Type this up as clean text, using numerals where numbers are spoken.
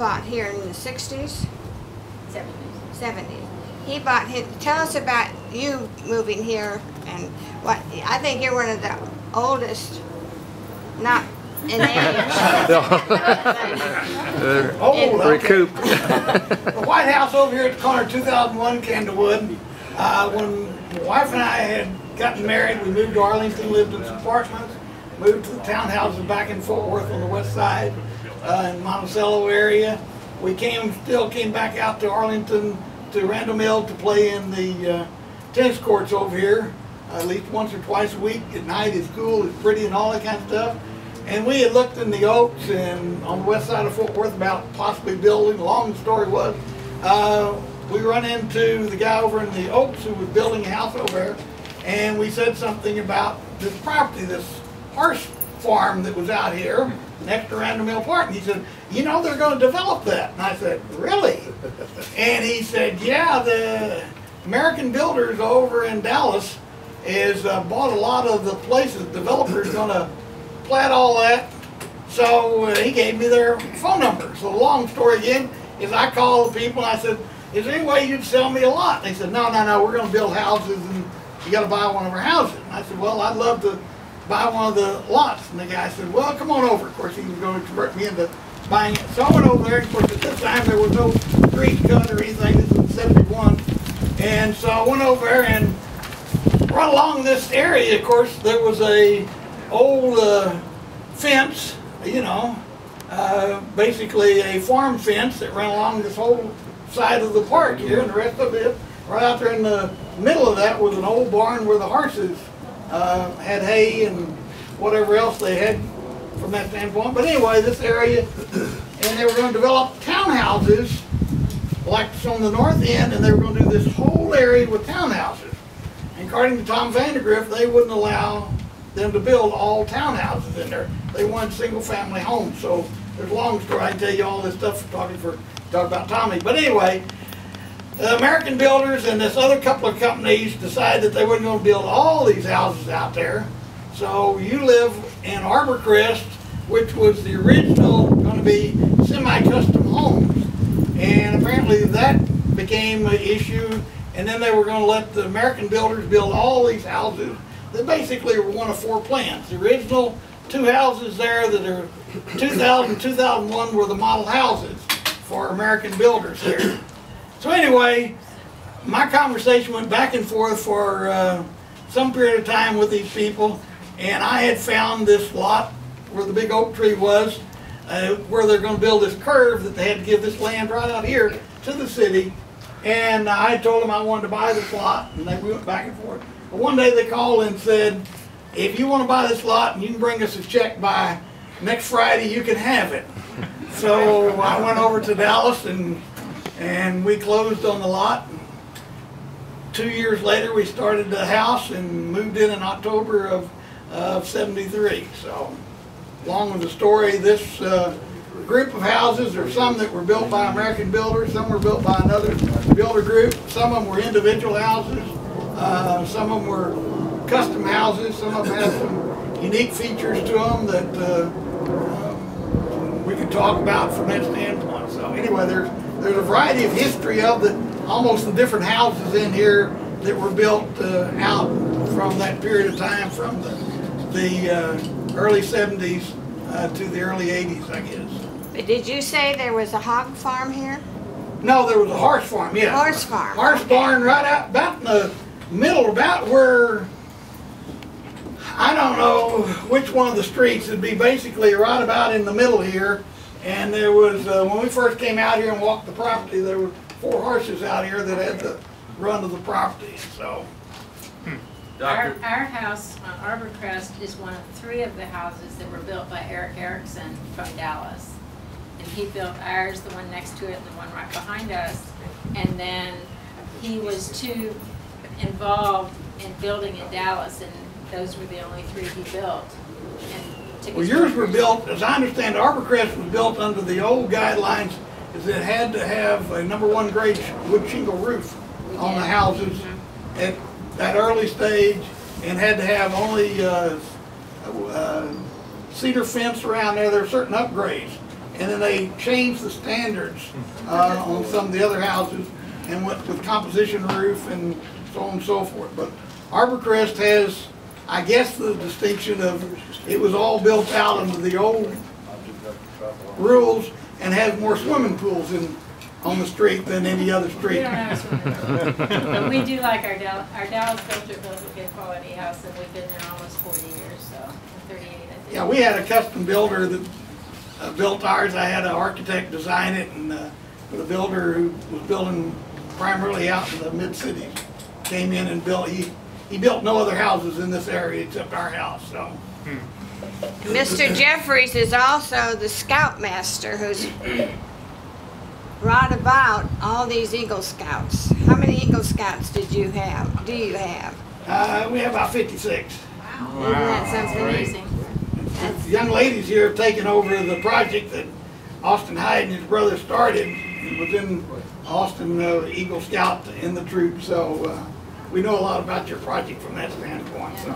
bought here in the 60s? 70s. 70s. He bought his, tell us about you moving here and what, I think you're one of the oldest, not in age. Recoup. The White House over here at the corner of 2001 Candlewood. When my wife and I had gotten married, we moved to Arlington, lived in some apartments, moved to the townhouses back in Fort Worth on the west side, in Monticello area. We still came back out to Arlington, to Randall Mill to play in the tennis courts over here, at least once or twice a week. At night it's cool, it's pretty and all that kind of stuff. And we had looked in the Oaks and on the west side of Fort Worth about possibly building. The long story was, we run into the guy over in the Oaks who was building a house over there, and we said something about this property, this horse farm that was out here next to Randall Mill Park. And he said, you know, they're going to develop that. And I said, really? And he said, yeah, the American Builders over in Dallas has bought a lot of the places. Developers going to plat all that. So he gave me their phone number. So the long story again is I called the people and I said, is there any way you'd sell me a lot? And they said, no, we're going to build houses and you got to buy one of our houses. And I said, well, I'd love to buy one of the lots. And the guy said, well, come on over. Of course, he was going to convert me into buying it. So I went over there. Of course, at this time, there was no street cut or anything. This was 71. And so I went over there and right along this area, of course, there was a old fence, you know, basically a farm fence that ran along this whole side of the park here. And the rest of it, right out there in the middle of that was an old barn where the horses had hay and whatever else they had from that standpoint. But anyway, this area, and they were going to develop townhouses like on the north end, and they were going to do this whole area with townhouses. And according to Tom Vandergrift, they wouldn't allow them to build all townhouses in there. They wanted single family homes. So there's a long story. I can tell you all this stuff talk about Tommy. But anyway, the American Builders and this other couple of companies decided that they weren't going to build all these houses out there. So you live in Arborcrest, which was the original going to be semi-custom homes. And apparently that became an issue. And then they were going to let the American Builders build all these houses that basically were one of four plans. The original two houses there that are 2000, 2001 were the model houses for American Builders here. So anyway, my conversation went back and forth for some period of time with these people, and I had found this lot where the big oak tree was, where they're going to build this curve that they had to give this land right out here to the city. And I told them I wanted to buy this lot, and we went back and forth. But one day they called and said, if you want to buy this lot and you can bring us a check by next Friday, you can have it. So I went over to Dallas and we closed on the lot. 2 years later, we started the house and moved in October of 73. So, along with the story, this group of houses, there are some that were built by American Builders, some were built by another builder group, some of them were individual houses, some of them were custom houses, some of them have some unique features to them that we could talk about from that standpoint. So anyway, there's a variety of history of almost the different houses in here that were built out from that period of time, from the early 70s to the early 80s, I guess. But did you say there was a hog farm here? No, there was a horse farm, yeah. Horse farm. Horse barn right out about in the middle, about where, I don't know which one of the streets. It'd be basically right about in the middle here. And there was, when we first came out here and walked the property, there were 4 horses out here that had the run of the property. So, our house on Arborcrest is one of 3 of the houses that were built by Eric Erickson from Dallas. And he built ours, the one next to it, and the one right behind us. And then he was too involved in building in Dallas, and those were the only 3 he built. And well, yours were built, as I understand, Arborcrest was built under the old guidelines, is it had to have a #1 grade wood shingle roof on the houses at that early stage, and had to have only cedar fence around there. There are certain upgrades. and then they changed the standards on some of the other houses and went with composition roof and so on and so forth. But Arborcrest has, I guess, the distinction of it was all built out under the old rules and has more swimming pools on the street than any other We street. don't have a swimming pool. But we do like our Dallas Filter built a good quality house, and we've been there almost 40 years, so 38, I think. Yeah, we had a custom builder that built ours. I had an architect design it, and the builder who was building primarily out in the mid-cities came in and built. He built no other houses in this area except our house. So. Mr. Jeffries is also the scoutmaster who's brought about all these Eagle Scouts. How many Eagle Scouts do you have? We have about 56. Isn't that something? Amazing. The young ladies here have taken over the project that Austin Hyde and his brother started. It was in Austin, Eagle Scout in the troop. So we know a lot about your project from that standpoint. So.